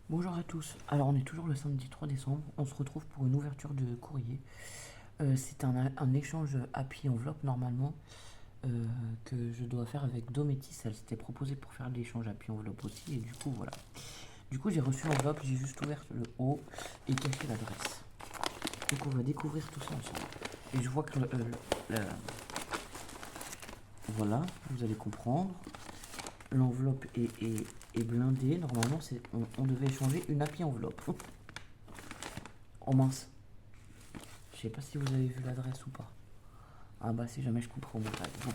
Bonjour à tous. Alors on est toujours le samedi 3 décembre. On se retrouve pour une ouverture de courrier. C'est un échange Happy Enveloppe normalement que je dois faire avec Dométis. Elle s'était proposée pour faire l'échange Happy Enveloppe aussi et du coup voilà. Du coup j'ai reçu l'enveloppe, j'ai juste ouvert le haut et caché l'adresse. Donc on va découvrir tout ça ensemble. Et je vois que voilà, vous allez comprendre. L'enveloppe est blindée. Normalement on devait échanger une Happy Enveloppe. Oh mince. Je sais pas si vous avez vu l'adresse ou pas. Ah bah si jamais je couperai au montage. Bon.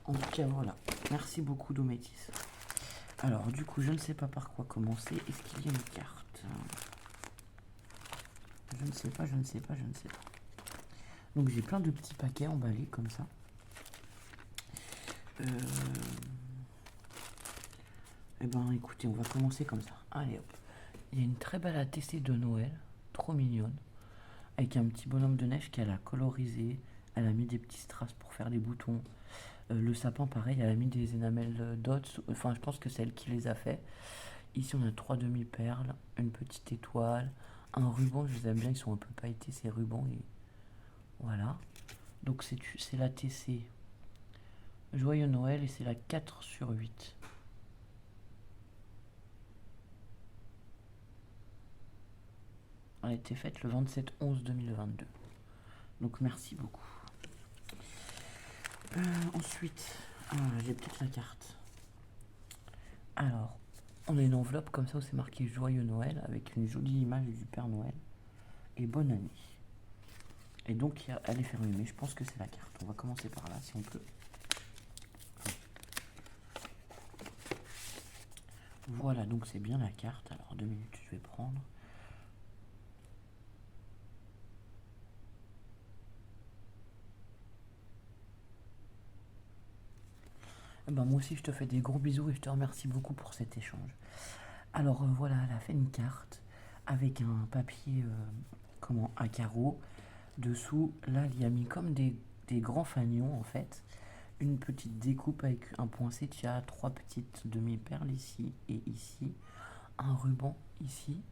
En tout cas voilà. Merci beaucoup Dométis. Alors du coup je ne sais pas par quoi commencer. Est-ce qu'il y a une carte? Je ne sais pas, je ne sais pas, je ne sais pas. Donc j'ai plein de petits paquets emballés comme ça. Euh... Eh ben écoutez, on va commencer comme ça. Allez hop. Il y a une très belle ATC de Noël. Trop mignonne. Avec un petit bonhomme de neige qu'elle a colorisé. Elle a mis des petits strass pour faire les boutons. Le sapin, pareil, elle a mis des énamels dots. Enfin, je pense que c'est elle qui les a fait. Ici, on a trois demi-perles, une petite étoile, un ruban. Je les aime bien, ils sont un peu pailletés ces rubans. Et voilà. Donc, c'est la TC Joyeux Noël et c'est la 4/8. Elle a été faite le 27/11/2022. Donc, merci beaucoup. Ensuite, j'ai peut-être la carte. Alors, on a une enveloppe comme ça où c'est marqué Joyeux Noël avec une jolie image du Père Noël et bonne année. Et donc elle est fermée, mais je pense que c'est la carte. On va commencer par là si on peut. Voilà, donc c'est bien la carte. Alors 2 minutes, je vais prendre. Eh ben, moi aussi je te fais des gros bisous et je te remercie beaucoup pour cet échange. Alors voilà, elle a fait une carte avec un papier à carreaux. Dessous, là, il y a mis comme des grands fanions en fait. Une petite découpe avec un poinçé. Tu as trois petites demi-perles ici et ici. Un ruban ici.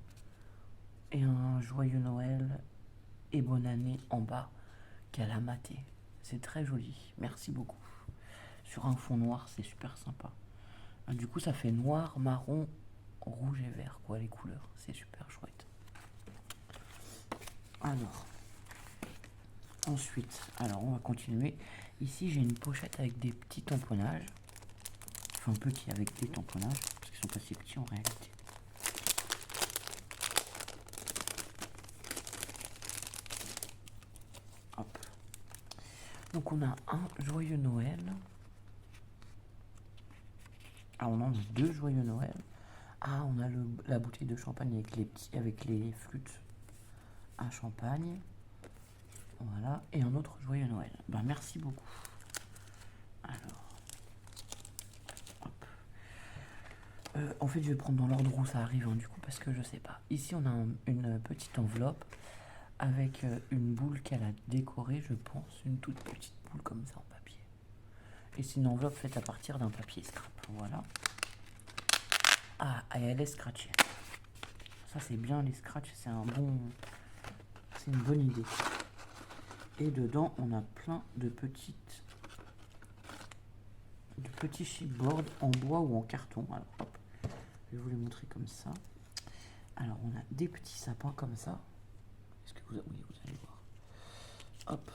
Et un joyeux Noël et bonne année en bas qu'elle a maté. C'est très joli. Merci beaucoup. Sur un fond noir, c'est super sympa. Du coup, ça fait noir, marron, rouge et vert, quoi, les couleurs. C'est super chouette. Alors, ensuite, on va continuer. Ici, j'ai une pochette avec des petits tamponnages. Enfin, petit avec des tamponnages, parce qu'ils sont pas si petits en réalité. Hop. Donc, on a un joyeux Noël. Ah, on en a deux joyeux Noël. Ah, on a la bouteille de champagne avec les flûtes à champagne. Voilà. Et un autre joyeux Noël. Ben, merci beaucoup. Alors, hop. En fait, je vais prendre dans l'ordre où ça arrive, du coup, parce que je sais pas. Ici, on a une petite enveloppe avec une boule qu'elle a décorée, je pense. Une toute petite boule comme ça en papier. Et c'est une enveloppe faite à partir d'un papier scrap. Voilà. Ah, et elle est scratchée. Ça, c'est bien, les scratchs, c'est une bonne idée. Et dedans, on a plein de petits chipboards en bois ou en carton. Alors, hop, je vais vous les montrer comme ça. Alors, on a des petits sapins comme ça. Est-ce que oui, vous allez voir. Hop.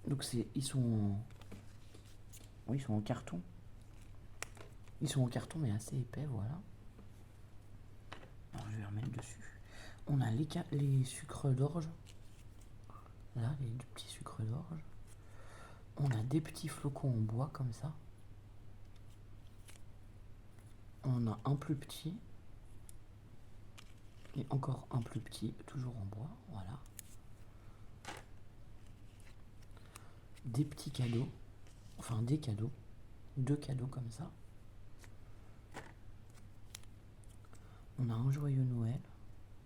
Donc, ils sont en carton. Ils sont en carton, mais assez épais, voilà. Alors, je vais remettre dessus. On a les sucres d'orge. Là, les petits sucres d'orge. On a des petits flocons en bois comme ça. On a un plus petit. Et encore un plus petit, toujours en bois. Voilà. Des petits cadeaux. Enfin, des cadeaux. Deux cadeaux comme ça. On a un joyeux Noël.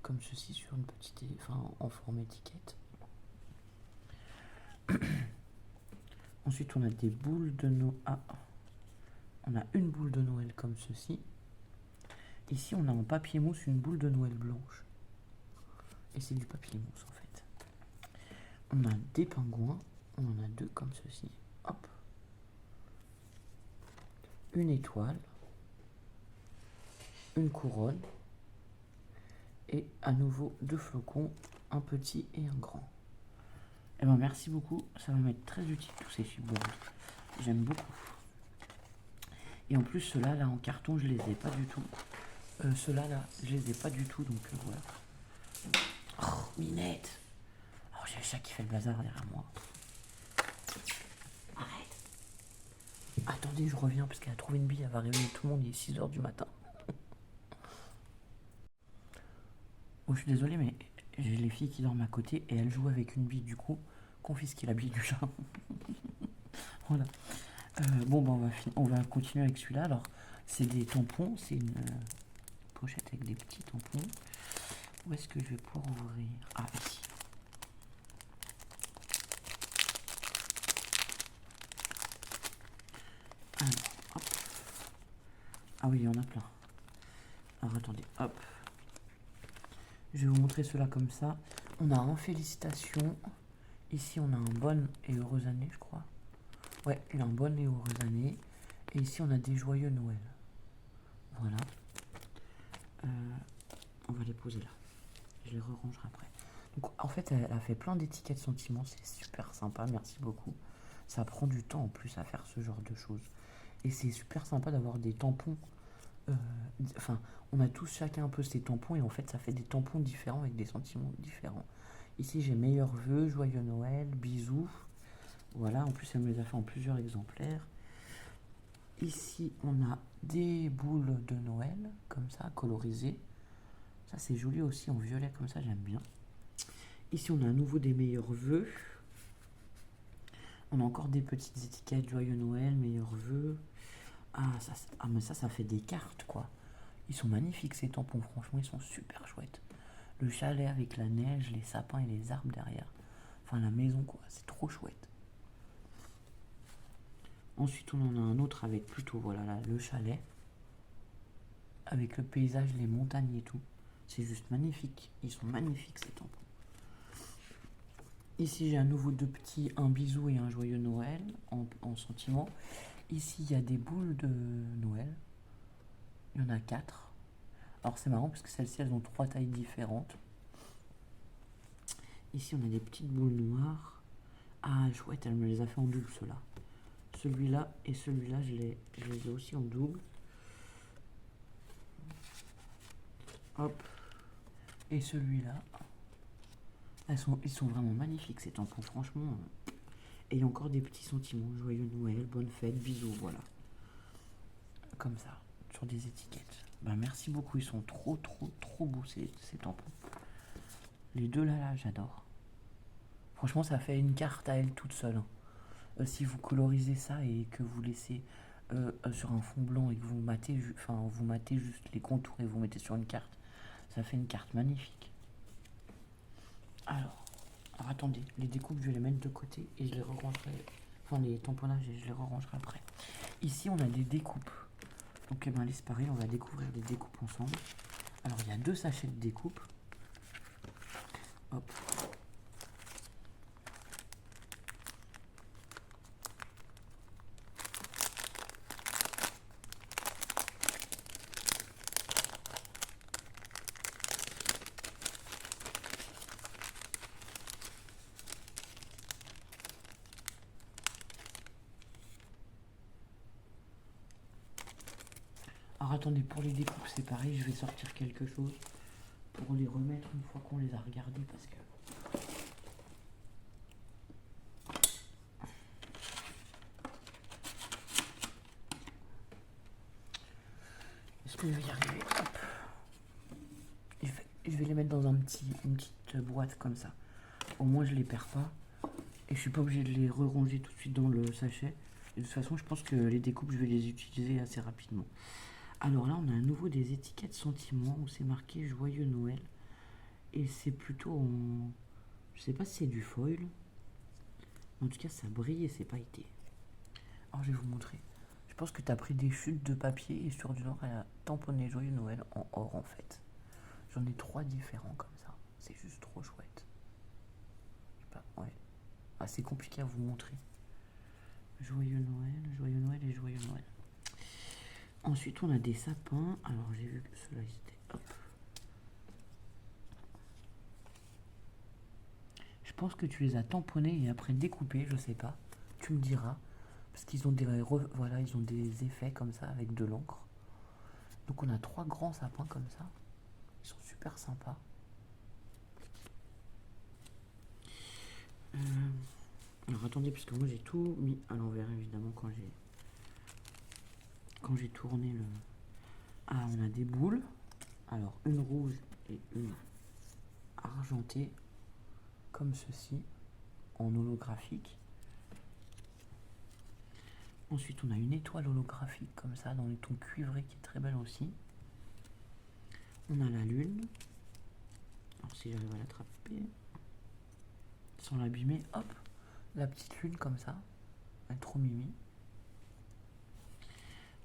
Comme ceci sur une petite. Enfin, en forme étiquette. Ensuite, on a des boules de Noël. Ah, on a une boule de Noël comme ceci. Ici, on a en papier mousse une boule de Noël blanche. Et c'est du papier mousse en fait. On a des pingouins. On en a deux comme ceci. Hop. Une étoile. Une couronne. Et à nouveau deux flocons. Un petit et un grand. Et ben merci beaucoup. Ça va m'être très utile tous ces fibres. J'aime beaucoup. Et en plus, ceux-là, là, en carton, je les ai pas du tout. Ceux-là, là, je les ai pas du tout, donc voilà. Oh, Minette! Oh, j'ai le chat qui fait le bazar derrière moi. Arrête! Attendez, je reviens parce qu'elle a trouvé une bille, elle va réveiller tout le monde, il est 6 h du matin. Oh, je suis désolé, mais j'ai les filles qui dorment à côté et elles jouent avec une bille, du coup, confisquer la bille du chat. Voilà. Bon, bah, on va continuer avec celui-là. Alors, c'est des tampons, c'est une pochette avec des petits tampons. Où est-ce que je vais pouvoir ouvrir? Ah, ici. Alors, hop. Ah oui, il y en a plein. Alors, attendez, hop. Je vais vous montrer cela comme ça. On a un félicitations. Ici, on a un bonne et heureuse année, je crois. Ouais, une bonne et heureuse année. Et ici, on a des joyeux Noël. Voilà. On va les poser là. Je les re-rangerai après. Donc, en fait, elle a fait plein d'étiquettes sentiments. C'est super sympa. Merci beaucoup. Ça prend du temps en plus à faire ce genre de choses. Et c'est super sympa d'avoir des tampons. Enfin, on a tous chacun un peu ces tampons. Et en fait, ça fait des tampons différents avec des sentiments différents. Ici, j'ai meilleurs vœux, joyeux Noël, bisous. Voilà, en plus, elle me les a fait en plusieurs exemplaires. Ici, on a des boules de Noël, comme ça, colorisées. Ça, c'est joli aussi, en violet, comme ça, j'aime bien. Ici, on a à nouveau des meilleurs vœux. On a encore des petites étiquettes, joyeux Noël, meilleurs vœux. Mais ça fait des cartes, quoi. Ils sont magnifiques, ces tampons, franchement, ils sont super chouettes. Le chalet avec la neige, les sapins et les arbres derrière. Enfin, la maison, quoi, c'est trop chouette. Ensuite, on en a un autre avec plutôt, voilà, là, le chalet. Avec le paysage, les montagnes et tout. C'est juste magnifique. Ils sont magnifiques, ces tampons. Ici, j'ai à nouveau deux petits, un bisou et un joyeux Noël en sentiment. Ici, il y a des boules de Noël. Il y en a 4. Alors, c'est marrant parce que celles-ci, elles ont 3 tailles différentes. Ici, on a des petites boules noires. Ah, chouette, elle me les a fait en double, ceux-là. Celui-là et celui-là, je les ai aussi en double. Hop. Et celui-là. Ils sont vraiment magnifiques, ces tampons, franchement. Et il y a encore des petits sentiments. Joyeux Noël, bonne fête, bisous, voilà. Comme ça, sur des étiquettes. Ben, merci beaucoup, ils sont trop beaux, ces tampons. Les deux là, j'adore. Franchement, ça fait une carte à elle toute seule. Hein. Si vous colorisez ça et que vous laissez sur un fond blanc et que vous matez juste les contours et vous mettez sur une carte, ça fait une carte magnifique. Alors attendez, les découpes, je vais les mettre de côté et je les re-rangerai. Enfin, les tamponnages, je les re-rangerai après. Ici, on a des découpes. Donc, ben, c'est pareil, on va découvrir des découpes ensemble. Alors, il y a 2 sachets de découpes. Hop. Alors attendez, pour les découpes c'est pareil, je vais sortir quelque chose pour les remettre une fois qu'on les a regardés parce que... Est-ce que je vais y arriver? Hop. Je vais les mettre dans une petite boîte comme ça. Au moins je les perds pas. Et je suis pas obligé de les re-ranger tout de suite dans le sachet. Et de toute façon je pense que les découpes je vais les utiliser assez rapidement. Alors là, on a à nouveau des étiquettes sentiments où c'est marqué Joyeux Noël. Et c'est plutôt en... Je sais pas si c'est du foil. En tout cas, ça brille et c'est pailleté. Alors, je vais vous montrer. Je sais pense que tu as pris des chutes de papier et sur du noir, elle a tamponné Joyeux Noël en or en fait. J'en ai 3 différents comme ça. C'est juste trop chouette. Je sais pas, ouais. Ah, c'est compliqué à vous montrer. Joyeux Noël et Joyeux Noël. Ensuite, on a des sapins. Alors, j'ai vu que ceux-là, ils étaient... Hop. Je pense que tu les as tamponnés et après découpés, je sais pas. Tu me diras. Parce qu'ils ont voilà, ils ont des effets comme ça avec de l'encre. Donc on a 3 grands sapins comme ça. Ils sont super sympas. Alors attendez, parce que moi j'ai tout mis à l'envers évidemment quand j'ai tourné le... Ah, on a des boules. Alors une rouge et une argentée, comme ceci, en holographique. Ensuite, on a une étoile holographique comme ça, dans les tons cuivrés, qui est très belle aussi. On a la lune. Alors si j'arrive à l'attraper, sans l'abîmer, hop, la petite lune comme ça. Elle est trop mimi.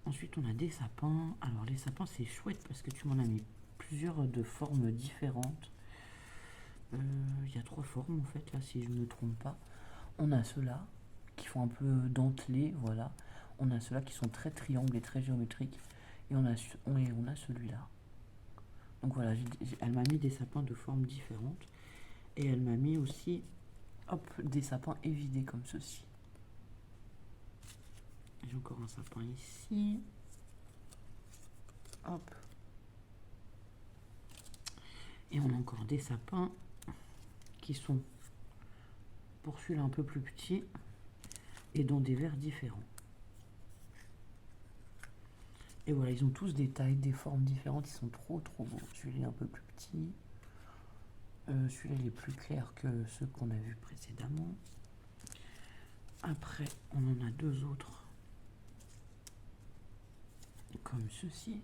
Ensuite, on a des sapins. Alors les sapins, c'est chouette parce que tu m'en as mis plusieurs de formes différentes. Il y a 3 formes en fait, là, si je ne me trompe pas. On a ceux-là, qui font un peu dentelés, voilà. On a ceux-là qui sont très triangles et très géométriques. Et on a celui-là. Donc voilà, elle m'a mis des sapins de formes différentes. Et elle m'a mis aussi, hop, des sapins évidés comme ceci. J'ai encore un sapin ici. Hop. Et on a encore des sapins qui sont, pour celui-là, un peu plus petits et dans des verres différents. Et voilà, ils ont tous des tailles, des formes différentes. Ils sont trop beaux. Celui-là est un peu plus petit. Celui-là, il est plus clair que ceux qu'on a vus précédemment. Après, on en a 2 autres. Comme ceux-ci. Ils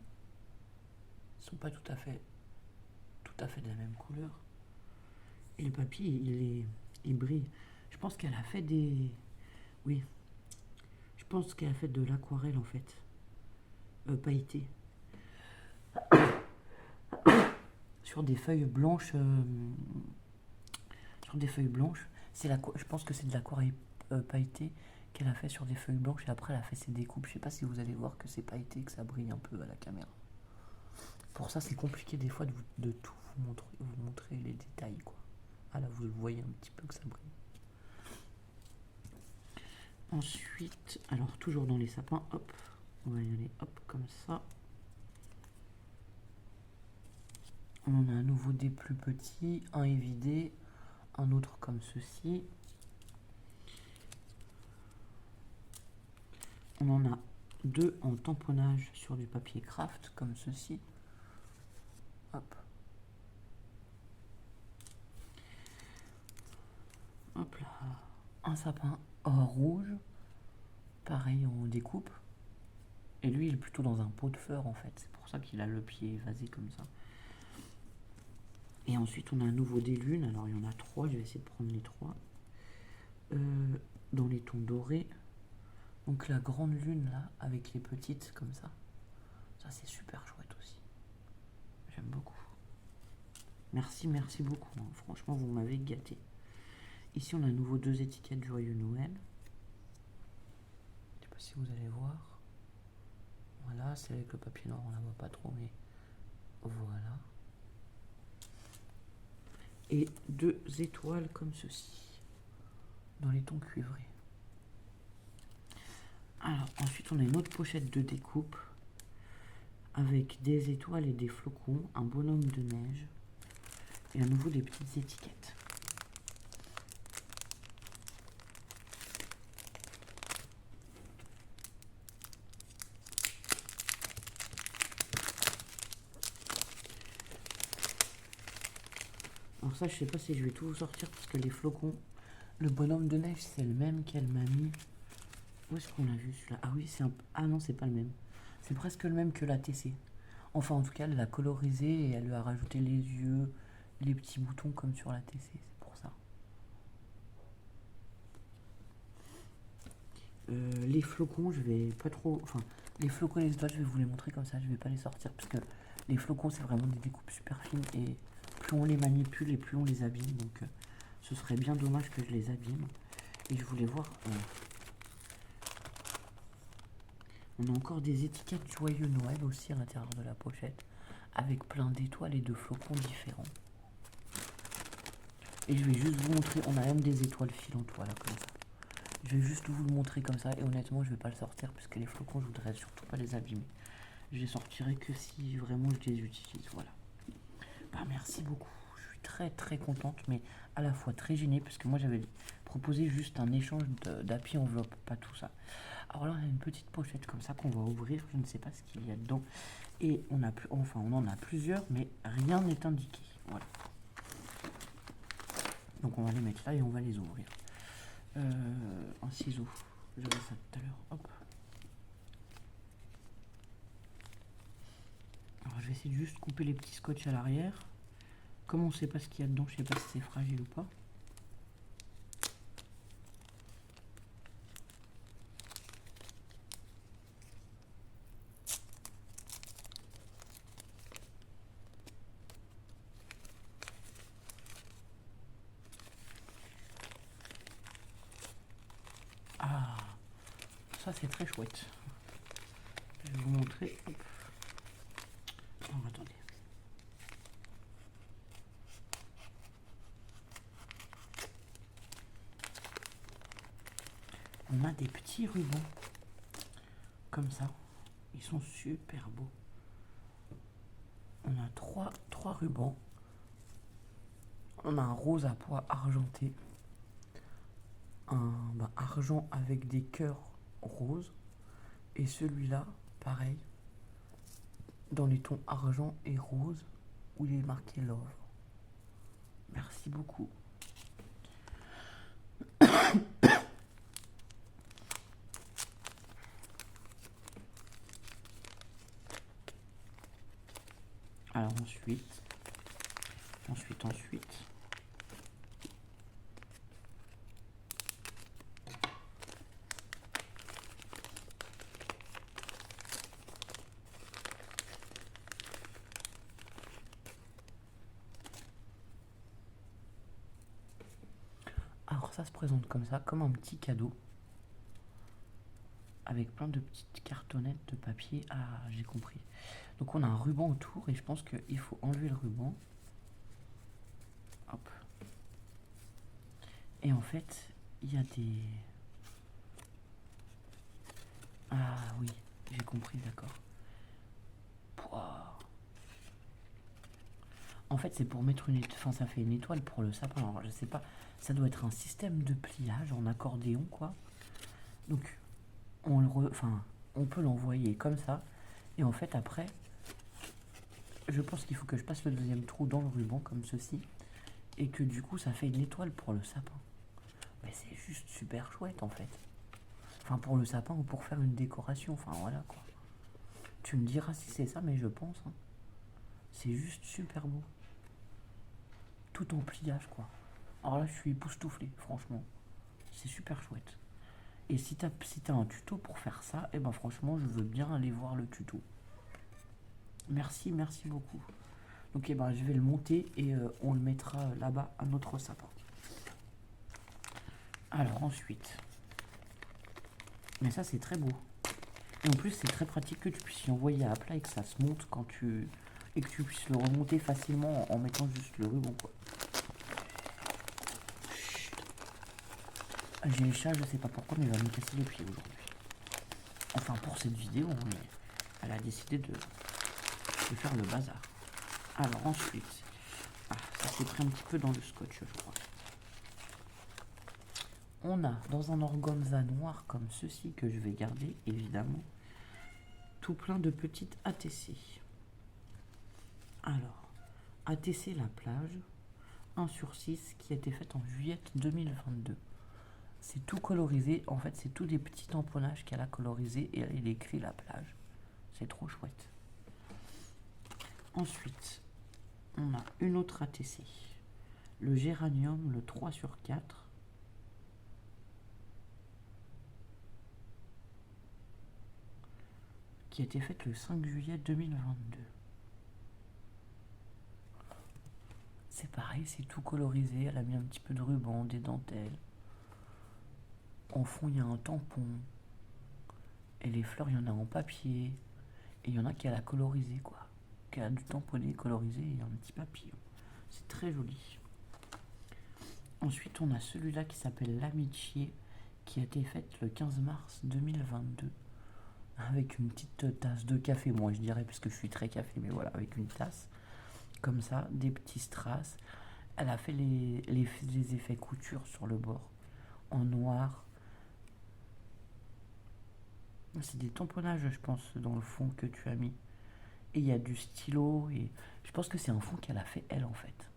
ne sont pas tout à fait de la même couleur. Et le papier, il brille. Je pense qu'elle a fait des... Oui. Je pense qu'elle a fait de l'aquarelle, en fait. Pailletée. Sur des feuilles blanches. Je pense que c'est de l'aquarelle pailletée qu'elle a fait sur des feuilles blanches et après elle a fait ses découpes. Je sais pas si vous allez voir que c'est pailleté, que ça brille un peu à la caméra. Pour ça, c'est compliqué des fois de tout vous montrer les détails, quoi. Ah là, vous le voyez un petit peu que ça brille. Ensuite, alors toujours dans les sapins, hop, on va y aller, hop, comme ça. On en a à nouveau des plus petits, un évidé, un autre comme ceci. On en a 2 en tamponnage sur du papier craft, comme ceci. Hop. Hop là. Un sapin or rouge, pareil en découpe. Et lui, il est plutôt dans un pot de fleurs en fait. C'est pour ça qu'il a le pied évasé comme ça. Et ensuite, on a à nouveau des lunes. Alors, il y en a 3. Je vais essayer de prendre les 3. Dans les tons dorés. Donc, la grande lune, là, avec les petites, comme ça. Ça, c'est super chouette aussi. J'aime beaucoup. Merci beaucoup. Hein. Franchement, vous m'avez gâté. Ici, on a à nouveau 2 étiquettes Joyeux Noël. Je sais pas si vous allez voir. Voilà, c'est avec le papier noir, on la voit pas trop, mais voilà. Et 2 étoiles comme ceci, dans les tons cuivrés. Alors, ensuite, on a une autre pochette de découpe avec des étoiles et des flocons, un bonhomme de neige et à nouveau des petites étiquettes. Alors ça, je sais pas si je vais tout vous sortir parce que les flocons, le bonhomme de neige, c'est le même qu'elle m'a mis. Où est-ce qu'on l'a vu celui-là? Ah oui, c'est un... Ah non, c'est pas le même. C'est presque le même que la TC. Enfin, en tout cas, elle l'a colorisé et elle lui a rajouté les yeux, les petits boutons comme sur la TC. C'est pour ça. Les flocons, je vais pas trop... Enfin, les flocons et les étoiles, je vais vous les montrer comme ça, je vais pas les sortir parce que les flocons, c'est vraiment des découpes super fines et plus on les manipule et plus on les abîme. Donc, ce serait bien dommage que je les abîme. Et je voulais voir... on a encore des étiquettes Joyeux Noël aussi à l'intérieur de la pochette avec plein d'étoiles et de flocons différents. Et je vais juste vous montrer, on a même des étoiles filantes, voilà, comme ça. Je vais juste vous le montrer comme ça et honnêtement je vais pas le sortir parce que les flocons je voudrais surtout pas les abîmer. Je les sortirai que si vraiment je les utilise, voilà. Bah merci beaucoup, je suis très très contente mais à la fois très gênée parce que moi j'avais proposé juste un échange d'happy enveloppe, pas tout ça. Alors là on a une petite pochette comme ça qu'on va ouvrir, je ne sais pas ce qu'il y a dedans. Et on en a plusieurs mais rien n'est indiqué, voilà. Donc on va les mettre là et on va les ouvrir. Un ciseau, j'avais ça tout à l'heure, hop. Alors je vais essayer de juste couper les petits scotch à l'arrière. Comme on ne sait pas ce qu'il y a dedans, je ne sais pas si c'est fragile ou pas. Ah, ça c'est très chouette. Je vais vous montrer. Hop. Alors attendez. On a des petits rubans. Comme ça. Ils sont super beaux. On a trois rubans. On a un rose à pois argenté. Un argent avec des cœurs roses. Et celui-là, pareil. Dans les tons argent et rose. Où il est marqué Love. Merci beaucoup. Alors ensuite. Alors ça se présente comme ça, comme un petit cadeau. Avec plein de petites cartonnettes de papier. Ah, j'ai compris. Donc on a un ruban autour et je pense qu'il faut enlever le ruban. Hop. Et en fait, il y a des... Ah oui, j'ai compris, d'accord. Pouah. En fait, c'est pour mettre une étoile. Enfin, ça fait une étoile pour le sapin. Alors, je sais pas. Ça doit être un système de pliage en accordéon, quoi. Donc, on peut l'envoyer comme ça. Et en fait, après, je pense qu'il faut que je passe le deuxième trou dans le ruban, comme ceci. Et que du coup, ça fait une étoile pour le sapin. Mais c'est juste super chouette, en fait. Enfin, pour le sapin ou pour faire une décoration. Enfin, voilà, quoi. Tu me diras si c'est ça, mais je pense. Hein. C'est juste super beau. Tout en pliage, quoi. Alors là, je suis époustouflé, franchement. C'est super chouette. Et si t'as un tuto pour faire ça, eh ben franchement, je veux bien aller voir le tuto. Merci beaucoup. Donc, eh ben, je vais le monter et on le mettra là-bas à notre sapin. Alors ensuite, mais ça c'est très beau. Et en plus, c'est très pratique que tu puisses y envoyer à plat et que ça se monte quand tu... Et que tu puisses le remonter facilement en mettant juste le ruban, quoi. J'ai le chat, je sais pas pourquoi, mais il va me casser les pieds aujourd'hui. Enfin, pour cette vidéo, mais elle a décidé de faire le bazar. Alors ensuite, ça s'est pris un petit peu dans le scotch, je crois. On a dans un organza noir comme ceci, que je vais garder évidemment, tout plein de petites ATC. Alors, ATC La Plage, 1/6, qui a été faite en juillet 2022. C'est tout colorisé, en fait c'est tout des petits tamponnages qu'elle a colorisé et il écrit La Plage. C'est trop chouette. Ensuite, on a une autre ATC, le Géranium, le 3/4. qui a été faite le 5 juillet 2022. C'est pareil, c'est tout colorisé. Elle a mis un petit peu de ruban, des dentelles. En fond, il y a un tampon. Et les fleurs, il y en a en papier. Et il y en a qui a la colorisée, quoi. Qui a du tamponné, colorisé et un petit papillon. C'est très joli. Ensuite, on a celui-là qui s'appelle l'Amitié, qui a été faite le 15 mars 2022. Avec une petite tasse de café, moi je dirais, parce que je suis très café, mais voilà, avec une tasse. Comme ça, des petits strass. Elle a fait les effets couture sur le bord. En noir. C'est des tamponnages, je pense, dans le fond que tu as mis. Et il y a du stylo. Et je pense que c'est un fond qu'elle a fait elle, en fait.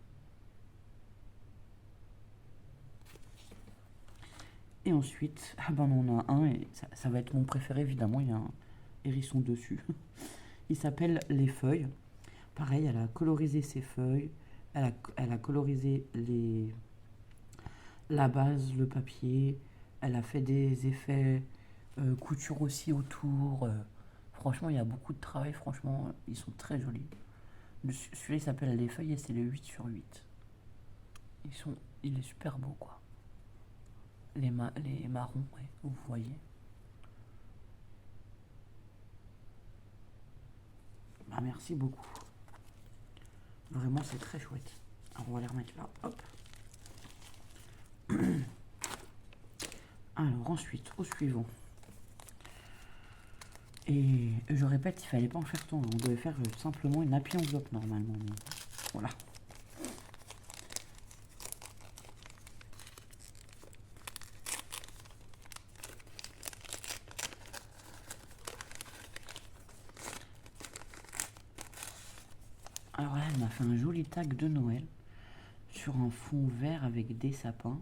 Et ensuite, ah ben on en a un, et ça va être mon préféré, évidemment. Il y a un hérisson dessus. Il s'appelle Les Feuilles. Pareil, elle a colorisé ses feuilles. Elle a colorisé la base, le papier. Elle a fait des effets couture aussi autour. Franchement, il y a beaucoup de travail. Franchement, ils sont très jolis. Celui-là, il s'appelle Les Feuilles et c'est le 8/8. Il est super beau, quoi. Les marrons, ouais, vous voyez. Bah, merci beaucoup. Vraiment, c'est très chouette. Alors, on va les remettre là. Hop. Alors, ensuite, au suivant. Et je répète, il fallait pas en faire tant. On devait faire simplement une happy enveloppe normalement. Mais voilà. Alors là, elle m'a fait un joli tag de Noël sur un fond vert avec des sapins.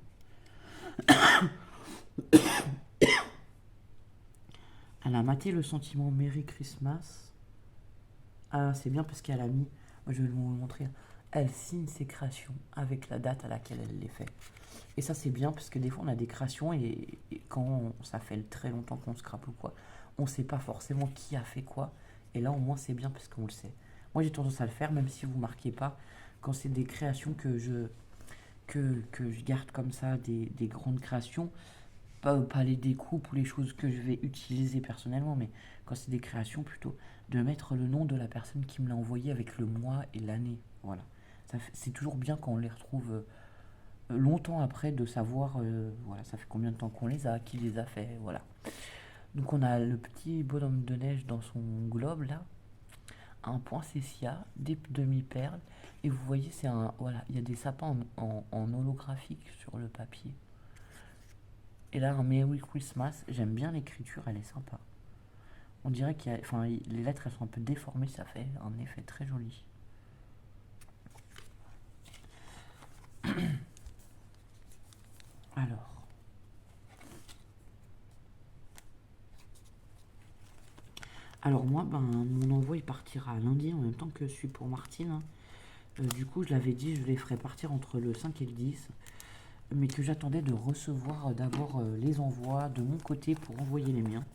Elle a maté le sentiment Merry Christmas. Ah, c'est bien parce qu'elle a mis, moi je vais vous le montrer, elle signe ses créations avec la date à laquelle elle les fait. Et ça c'est bien parce que des fois on a des créations et quand ça fait très longtemps qu'on scrape ou quoi, on sait pas forcément qui a fait quoi. Et là au moins c'est bien parce qu'on le sait. Moi j'ai tendance à le faire même si vous marquez pas. Quand c'est des créations que je garde comme ça, des grandes créations, pas les découpes ou les choses que je vais utiliser personnellement, mais quand c'est des créations plutôt, de mettre le nom de la personne qui me l'a envoyé avec le mois et l'année. Voilà. C'est toujours bien quand on les retrouve longtemps après de savoir voilà, ça fait combien de temps qu'on les a, qui les a fait, voilà. Donc on a le petit bonhomme de neige dans son globe là, un poinsettia, des demi-perles, et vous voyez c'est un voilà, il y a des sapins en holographique sur le papier. Et là un Merry Christmas, j'aime bien l'écriture, elle est sympa. On dirait qu'il y a, enfin les lettres elles sont un peu déformées, ça fait un effet très joli. Alors. Alors moi, ben, mon envoi il partira lundi en même temps que celui pour Martine, hein. Du coup, je l'avais dit, je les ferai partir entre le 5 et le 10. Mais que j'attendais de recevoir d'abord les envois de mon côté pour envoyer les miens.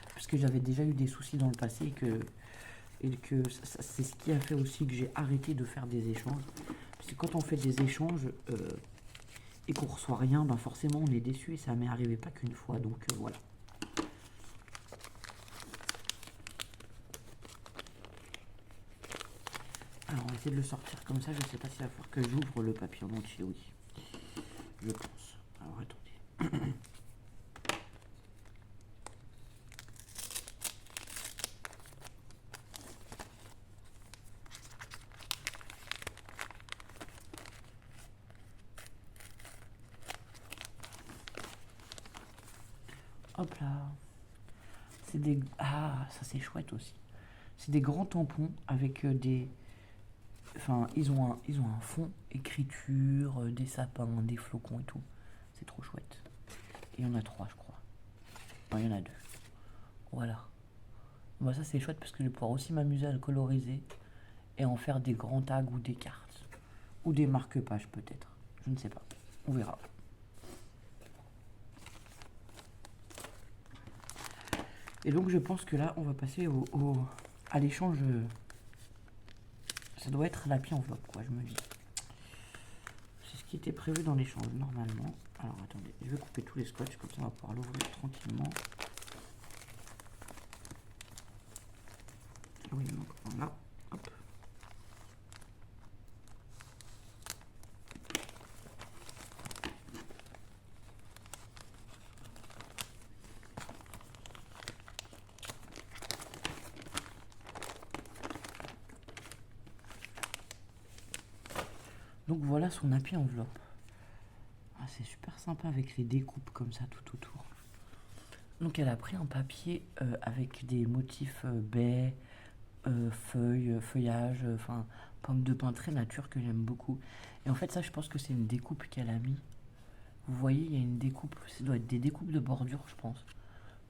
Parce que j'avais déjà eu des soucis dans le passé et que c'est ce qui a fait aussi que j'ai arrêté de faire des échanges. Parce que quand on fait des échanges et qu'on reçoit rien, ben forcément on est déçu et ça m'est arrivé pas qu'une fois. Donc voilà. Alors on va essayer de le sortir comme ça, je sais pas s'il va falloir que j'ouvre le papier en entier, oui. Je pense. Alors attendez. Hop là. C'est des... Ah, ça c'est chouette aussi. C'est des grands tampons avec des... Enfin, ils ont un fond, écriture, des sapins, des flocons et tout. C'est trop chouette. Et il y en a 3, je crois. Non, il y en a 2. Voilà. Moi, ça, c'est chouette parce que je vais pouvoir aussi m'amuser à le coloriser et en faire des grands tags ou des cartes. Ou des marque-pages, peut-être. Je ne sais pas. On verra. Et donc je pense que là, on va passer à l'échange. Ça doit être l'happy enveloppe, quoi, je me dis. C'est ce qui était prévu dans l'échange, normalement. Alors attendez, je vais couper tous les scotch, comme ça on va pouvoir l'ouvrir tranquillement. Oui, donc voilà. Hop. Donc voilà son happy enveloppe. Ah, c'est super sympa avec les découpes comme ça tout autour. Donc elle a pris un papier avec des motifs baies, feuilles, feuillage, enfin pommes de pin très nature que j'aime beaucoup. Et en fait ça je pense que c'est une découpe qu'elle a mis. Vous voyez il y a une découpe, ça doit être des découpes de bordure je pense.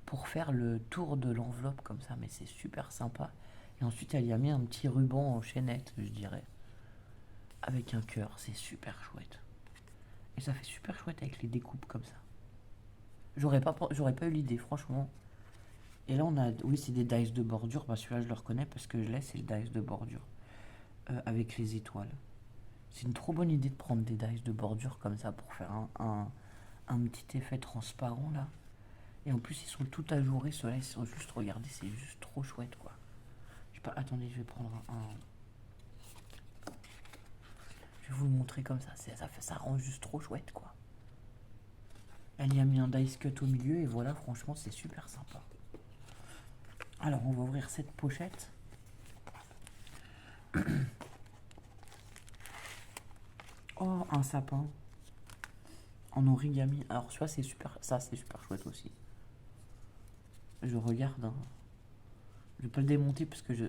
Pour faire le tour de l'enveloppe comme ça, mais c'est super sympa. Et ensuite elle y a mis un petit ruban en chaînette je dirais. Avec un cœur, c'est super chouette. Et ça fait super chouette avec les découpes comme ça. J'aurais pas eu l'idée, franchement. Et là, on a. Oui, c'est des dice de bordure. Bah, celui-là, je le reconnais parce que je l'ai, c'est le dice de bordure. Avec les étoiles. C'est une trop bonne idée de prendre des dice de bordure comme ça pour faire un petit effet transparent là. Et en plus, ils sont tout ajourés. Ceux-là, ils sont juste. Regardez, c'est juste trop chouette quoi. Je sais pas. Attendez, je vais prendre un. Je vais vous le montrer comme ça. Ça rend juste trop chouette quoi. Elle y a mis un dice cut au milieu et voilà, franchement, c'est super sympa. Alors, on va ouvrir cette pochette. Oh, un sapin en origami. Alors, ça, c'est super chouette aussi. Je regarde. Hein. Je vais pas le démonter parce que je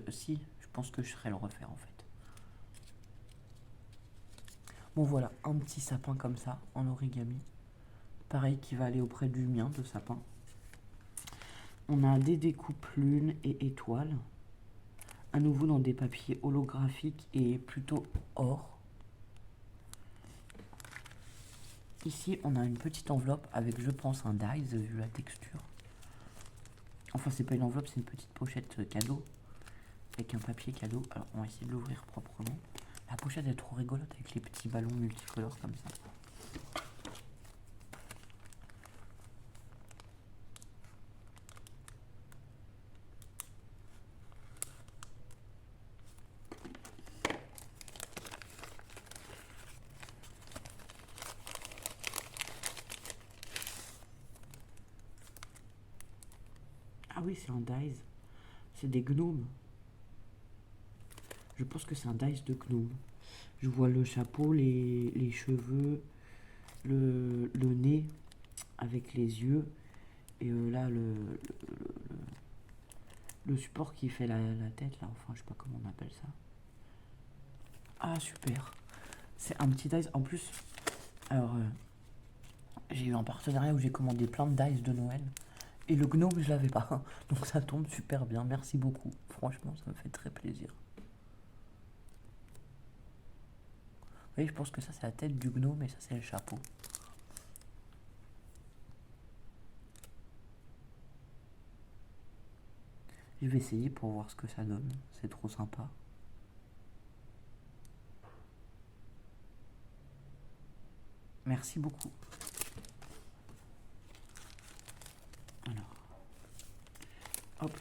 pense que je serais le refaire en fait. Bon, voilà, un petit sapin comme ça en origami. Pareil, qui va aller auprès du mien de sapin. On a des découpes lunes et étoiles. À nouveau dans des papiers holographiques et plutôt or. Ici, on a une petite enveloppe avec, je pense, un dice vu la texture. Enfin, c'est pas une enveloppe, c'est une petite pochette cadeau avec un papier cadeau. Alors, on va essayer de l'ouvrir proprement. La pochette est trop rigolote avec les petits ballons multicolores comme ça. Ah oui, c'est un dice. C'est des gnomes. Je pense que c'est un dice de gnome. Je vois le chapeau, les cheveux, le nez avec les yeux. Et là, le support qui fait la tête, là. Enfin, je sais pas comment on appelle ça. Ah, super. C'est un petit dice. En plus, alors, j'ai eu un partenariat où j'ai commandé plein de dice de Noël. Et le gnome, je l'avais pas. Donc ça tombe super bien. Merci beaucoup. Franchement, ça me fait très plaisir. Vous voyez, je pense que ça, c'est la tête du gnome et ça, c'est le chapeau. Je vais essayer pour voir ce que ça donne. C'est trop sympa. Merci beaucoup. Alors, hop.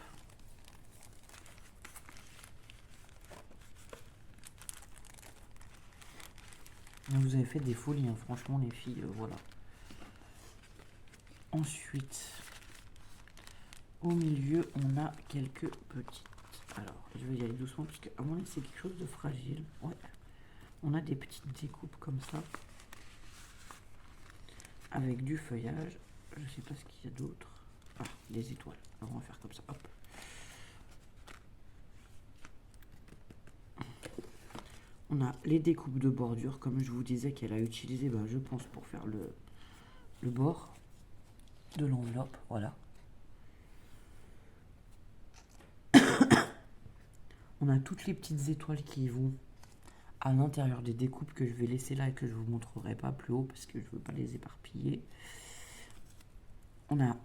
Vous avez fait des folies, hein, franchement, les filles, voilà. Ensuite, au milieu, on a quelques petites. Alors, je vais y aller doucement parce qu'à mon avis, c'est quelque chose de fragile. Ouais. On a des petites découpes comme ça, avec du feuillage. Je sais pas ce qu'il y a d'autre. Ah, des étoiles. Alors, on va faire comme ça. Hop. On a les découpes de bordure, comme je vous disais qu'elle a utilisé, ben, je pense, pour faire le bord de l'enveloppe. Voilà. On a toutes les petites étoiles qui vont à l'intérieur des découpes que je vais laisser là et que je vous montrerai pas plus haut parce que je veux pas les éparpiller. On a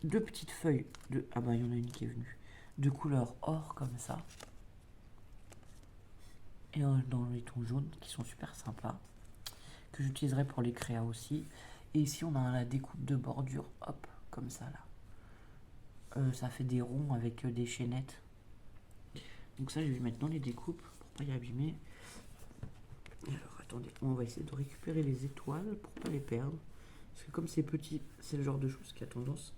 deux petites feuilles de... Ah bah il y en a une qui est venue. De couleur or comme ça. Et dans les tons jaunes qui sont super sympas. Que j'utiliserai pour les créas aussi. Et ici on a la découpe de bordure, hop, comme ça là. Ça fait des ronds avec des chaînettes. Donc ça je vais mettre dans les découpes pour pas y abîmer. Alors attendez, on va essayer de récupérer les étoiles pour pas les perdre. Parce que comme c'est petit, c'est le genre de chose qui a tendance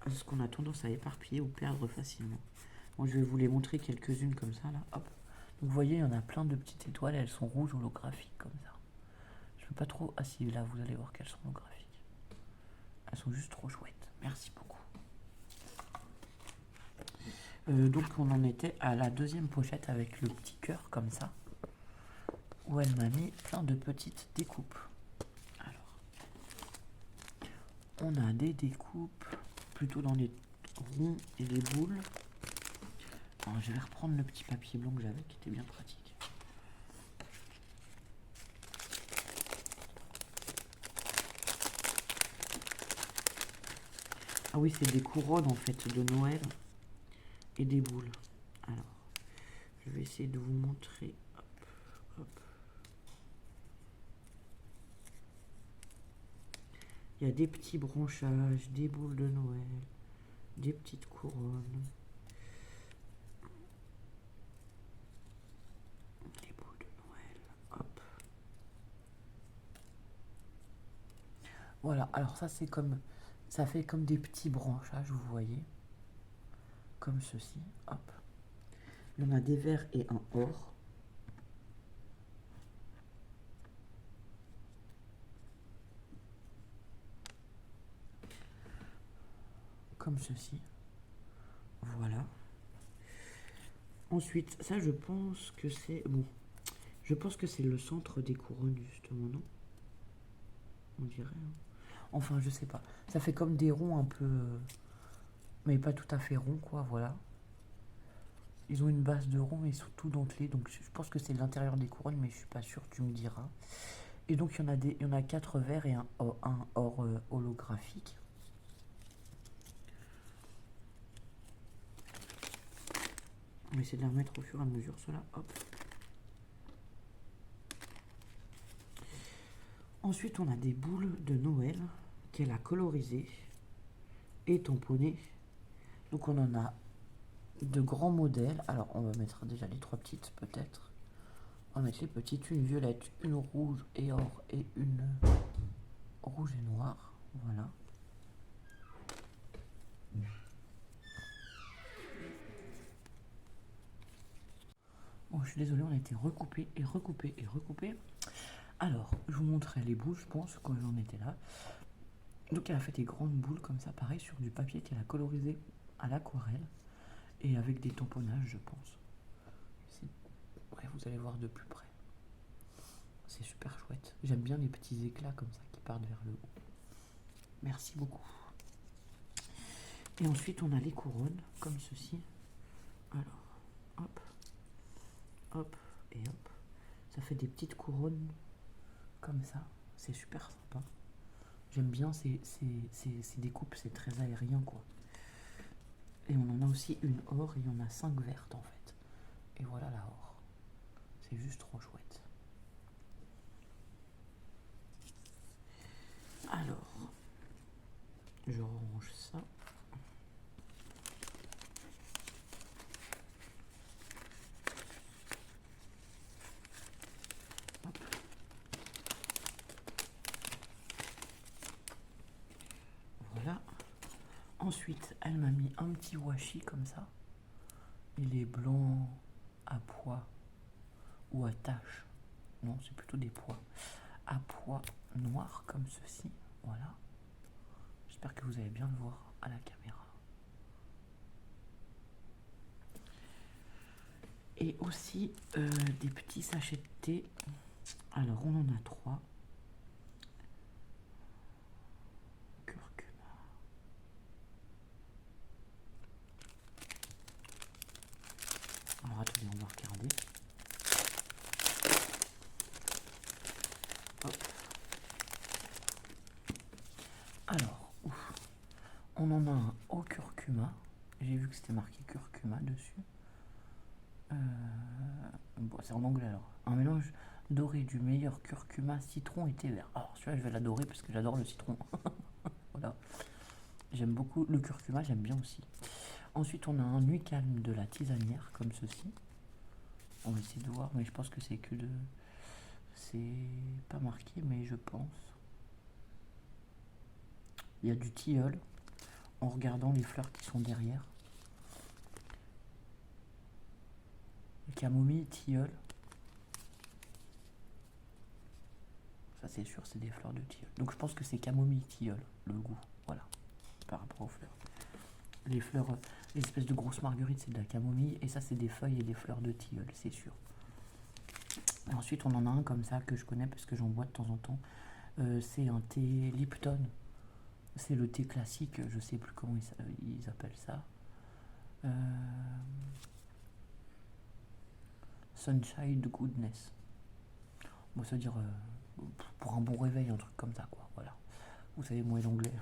à ce qu'on a tendance à éparpiller ou perdre facilement. Bon, je vais vous les montrer quelques-unes comme ça là, hop. Donc vous voyez, il y en a plein de petites étoiles, elles sont rouges holographiques comme ça. Je peux pas trop... Ah si, là vous allez voir qu'elles sont holographiques. Elles sont juste trop chouettes. Merci beaucoup. Donc on en était à la deuxième pochette avec le petit cœur comme ça. Où elle m'a mis plein de petites découpes. Alors, on a des découpes plutôt dans les ronds et les boules. Alors, je vais reprendre le petit papier blanc que j'avais qui était bien pratique. Ah oui, c'est des couronnes en fait de Noël et des boules. Alors, je vais essayer de vous montrer. Hop, hop. Il y a des petits branchages, des boules de Noël, des petites couronnes. Des boules de Noël, hop. Voilà, alors ça c'est comme... Ça fait comme des petits branchages, vous voyez. Comme ceci, hop. Il y en a des verts et un or. Comme ceci. Voilà. Ensuite, ça je pense que c'est... Bon, je pense que c'est le centre des couronnes justement, non? On dirait. Hein. Enfin, je sais pas. Ça fait comme des ronds un peu... mais pas tout à fait ronds, quoi, voilà. Ils ont une base de rond et ils sont tout dentelés. Donc je pense que c'est l'intérieur des couronnes, mais je suis pas sûr, tu me diras. Et donc il y en a 4 verts et un or holographique. On va essayer de les remettre au fur et à mesure, cela. Hop. Ensuite, on a des boules de Noël qu'elle a colorisées et tamponnées. Donc on en a de grands modèles. Alors on va mettre déjà les 3 petites peut-être. On va mettre les petites, une violette, une rouge et or et une rouge et noir. Voilà. Bon, je suis désolée, on a été recoupé et recoupé et recoupé. Alors, je vous montrerai les boules, je pense, quand j'en étais là. Donc, elle a fait des grandes boules comme ça, pareil, sur du papier qu'elle a colorisé à l'aquarelle et avec des tamponnages, je pense. Ouais, vous allez voir de plus près. C'est super chouette. J'aime bien les petits éclats comme ça qui partent vers le haut. Merci beaucoup. Et ensuite, on a les couronnes, comme ceci. Alors, hop, hop et hop. Ça fait des petites couronnes comme ça. C'est super sympa. J'aime bien ces découpes, c'est très aérien quoi. Et on en a aussi une or et il y en a 5 vertes en fait. Et voilà la or. C'est juste trop chouette. Alors, je range ça. Hop. Voilà. Ensuite, elle m'a mis un petit washi comme ça. Il est blanc à pois ou à taches. Non, c'est plutôt des pois. À pois noirs comme ceci. Voilà. J'espère que vous allez bien le voir à la caméra. Et aussi des petits sachets de thé. Alors, on en a 3. Curcuma. Alors, attendez, on va regarder. Hop. Alors, ouf. on en a un au curcuma. J'ai vu que c'était marqué curcuma dessus. Bon, c'est en anglais alors. Un mélange doré du meilleur curcuma, citron et thé vert. Alors celui-là, je vais l'adorer parce que j'adore le citron. Voilà. J'aime beaucoup le curcuma, j'aime bien aussi. Ensuite, on a un nuit calme de la tisanière, comme ceci. On va essayer de voir, mais je pense que c'est que de... C'est pas marqué, mais je pense. Il y a du tilleul, en regardant les fleurs qui sont derrière. Camomille, tilleul. Ça c'est sûr, c'est des fleurs de tilleul. Donc je pense que c'est camomille, tilleul, le goût. Voilà, par rapport aux fleurs. Les fleurs, les espèces de grosses marguerites, c'est de la camomille. Et ça, c'est des feuilles et des fleurs de tilleul, c'est sûr. Et ensuite, on en a un comme ça que je connais parce que j'en bois de temps en temps. C'est un thé Lipton. C'est le thé classique, je sais plus comment ils appellent ça. Sunshine Goodness. Bon, ça veut dire pour un bon réveil, un truc comme ça, quoi. Voilà. Vous savez, moi, l'anglais,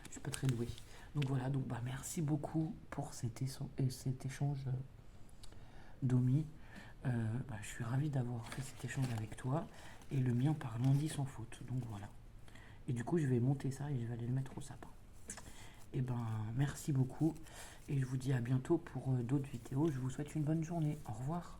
je suis pas très doué. Donc voilà, donc bah merci beaucoup pour cet échange, Domi. Bah, je suis ravi d'avoir fait cet échange avec toi. Et le mien par lundi sans faute. Donc voilà. Et du coup, je vais monter ça et je vais aller le mettre au sapin. Et ben, merci beaucoup. Et je vous dis à bientôt pour d'autres vidéos. Je vous souhaite une bonne journée. Au revoir.